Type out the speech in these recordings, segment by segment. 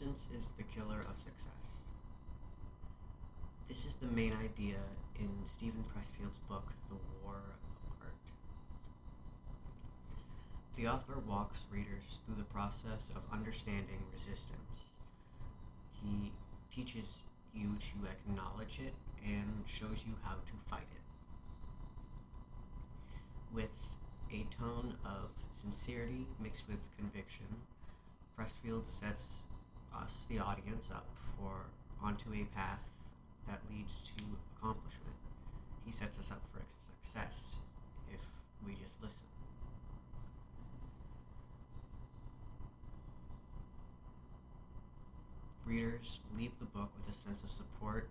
Resistance is the killer of success. This is the main idea in Steven Pressfield's book, The War of Art. The author walks readers through the process of understanding resistance. He teaches you to acknowledge it and shows you how to fight it. With a tone of sincerity mixed with conviction, Pressfield sets us, the audience, up onto a path that leads to accomplishment. He sets us up for success if we just listen. Readers leave the book with a sense of support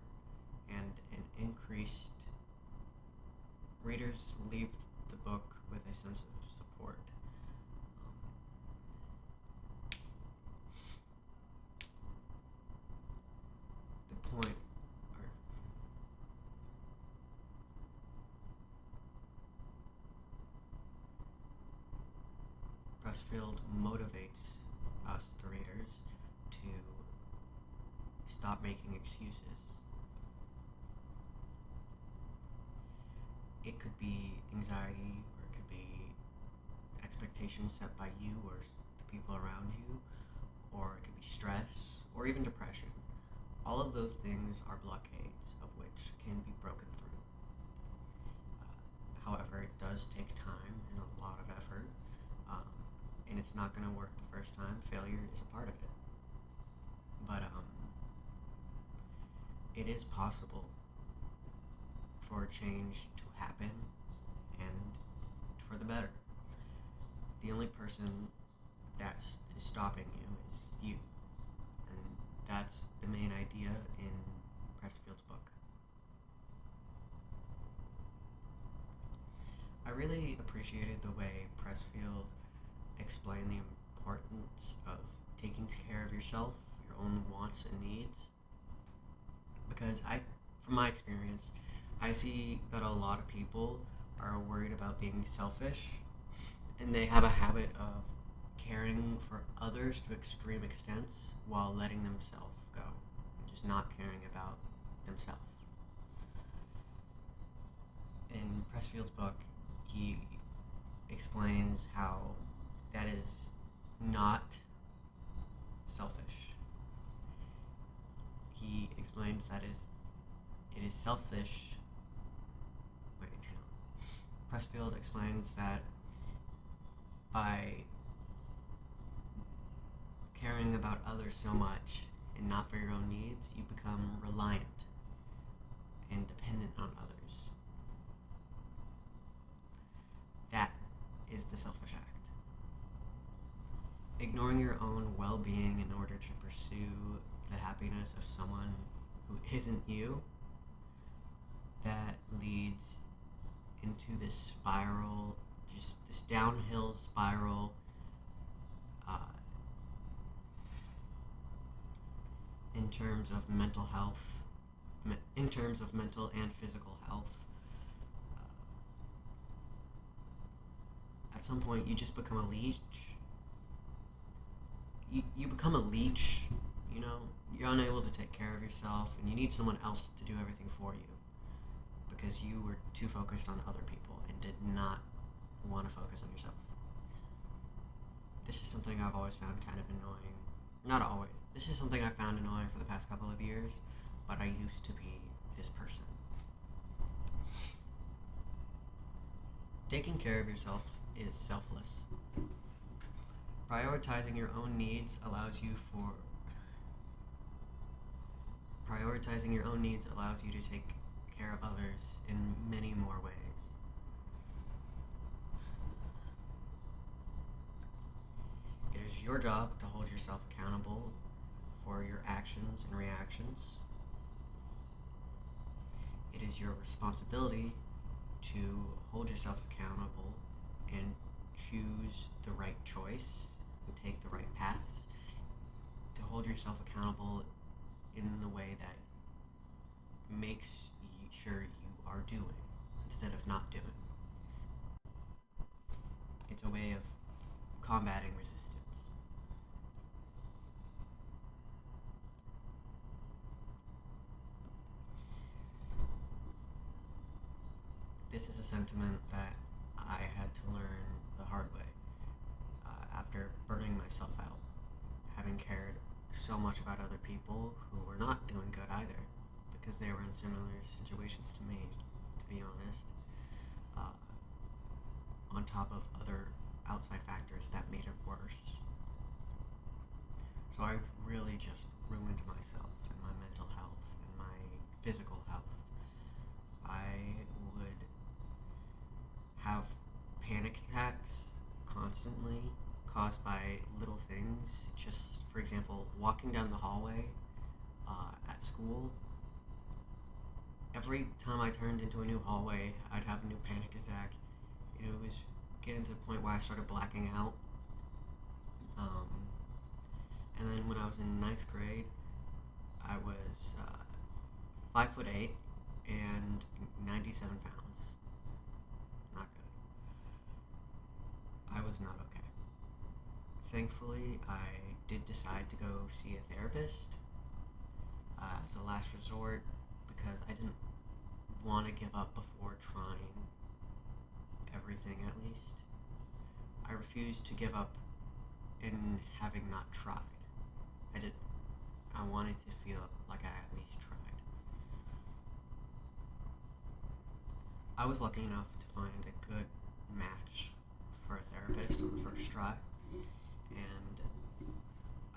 and an increased. Readers leave the book with a sense of support. The point, Pressfield motivates us, the readers, to stop making excuses. It could be anxiety, or it could be expectations set by you or the people around you, or it could be stress, or even depression. All of those things are blockades of which can be broken through. However, it does take time and a lot of effort, and it's not going to work the first time. Failure is a part of it. But it is possible for change to happen, and for the better. The only person that is stopping you is you. And that's the main idea in Pressfield's book. I really appreciated the way Pressfield explained the importance of taking care of yourself, your own wants and needs. Because from my experience, I see that a lot of people are worried about being selfish, and they have a habit of caring for others to extreme extents while letting themselves go, and just not caring about themselves. In Pressfield's book, he explains how that is not selfish. He explains that it is selfish. Pressfield explains that by caring about others so much and not for your own needs, you become reliant and dependent on others. That is the selfish act. Ignoring your own well-being in order to pursue the happiness of someone who isn't you, that leads into this spiral, just this downhill spiral, in terms of mental health, in terms of mental and physical health. At some point, you just become a leech. You become a leech, you know? You're unable to take care of yourself, and you need someone else to do everything for you, because you were too focused on other people and did not want to focus on yourself. This is something I've always found kind of annoying. Not always. This is something I found annoying for the past couple of years, but I used to be this person. Taking care of yourself is selfless. Prioritizing your own needs allows you to take care of others in many more ways. It is your job to hold yourself accountable for your actions and reactions. It is your responsibility to hold yourself accountable and choose the right choice and take the right paths, to hold yourself accountable in the way that makes sure you are doing instead of not doing. It's a way of combating resistance. this is a sentiment that I had to learn the hard way after burning myself out, having cared so much about other people who were not doing good either, because they were in similar situations to me, to be honest, on top of other outside factors that made it worse. So I really just ruined myself and my mental health and my physical health. I would have panic attacks constantly caused by little things. Just, for example, walking down the hallway at school. Every time I turned into a new hallway, I'd have a new panic attack. It was getting to the point where I started blacking out. And then when I was in ninth grade, I was 5'8" and 97 pounds. Not good. I was not okay. Thankfully, I did decide to go see a therapist as a last resort because I didn't want to give up before trying everything at least. I refused to give up in having not tried. I wanted to feel like I at least tried. I was lucky enough to find a good match for a therapist on the first try, and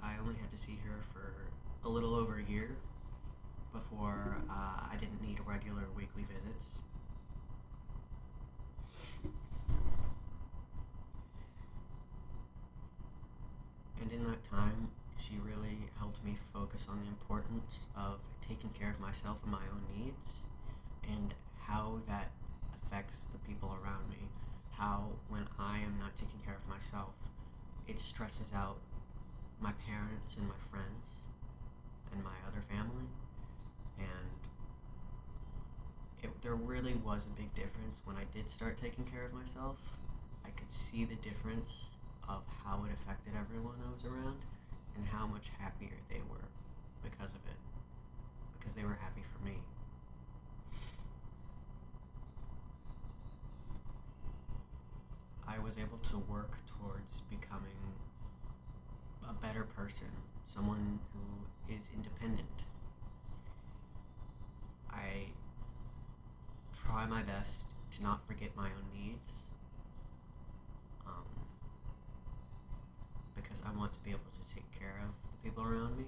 I only had to see her for a little over a year before I didn't need regular weekly visits. And in that time, she really helped me focus on the importance of taking care of myself and my own needs, and how that affects the people around me. How, when I am not taking care of myself, it stresses out my parents and my friends and my other family. And there really was a big difference when I did start taking care of myself. I could see the difference of how it affected everyone I was around and how much happier they were because of it. Because they were happy for me. I was able to work towards becoming a better person, someone who is independent. I try my best to not forget my own needs, because I want to be able to take care of the people around me,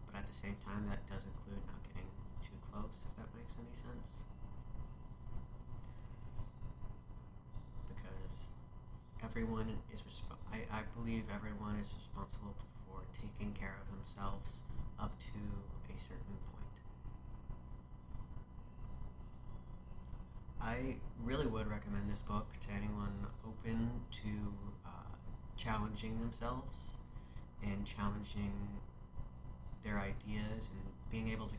but at the same time that does include not getting too close, if that makes any sense. Because I believe everyone is responsible for taking care of themselves up to a certain point. I really would recommend this book to anyone open to challenging themselves and challenging their ideas and being able to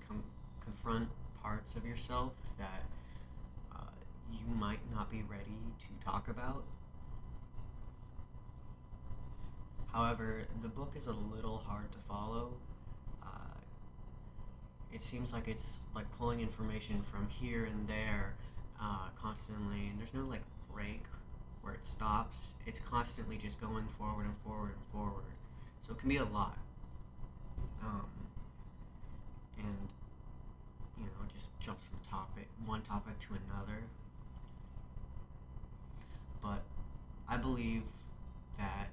confront parts of yourself that you might not be ready to talk about. However, the book is a little hard to follow. It seems like it's like pulling information from here and there constantly, and there's no like break where it stops. It's constantly just going forward and forward and forward. So it can be a lot. And just jumps from one topic to another. But I believe that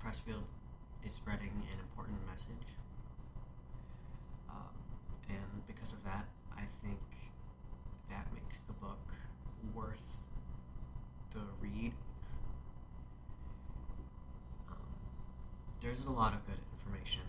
Pressfield is spreading an important message. And because of that, I think that makes the book worth the read. There's a lot of good information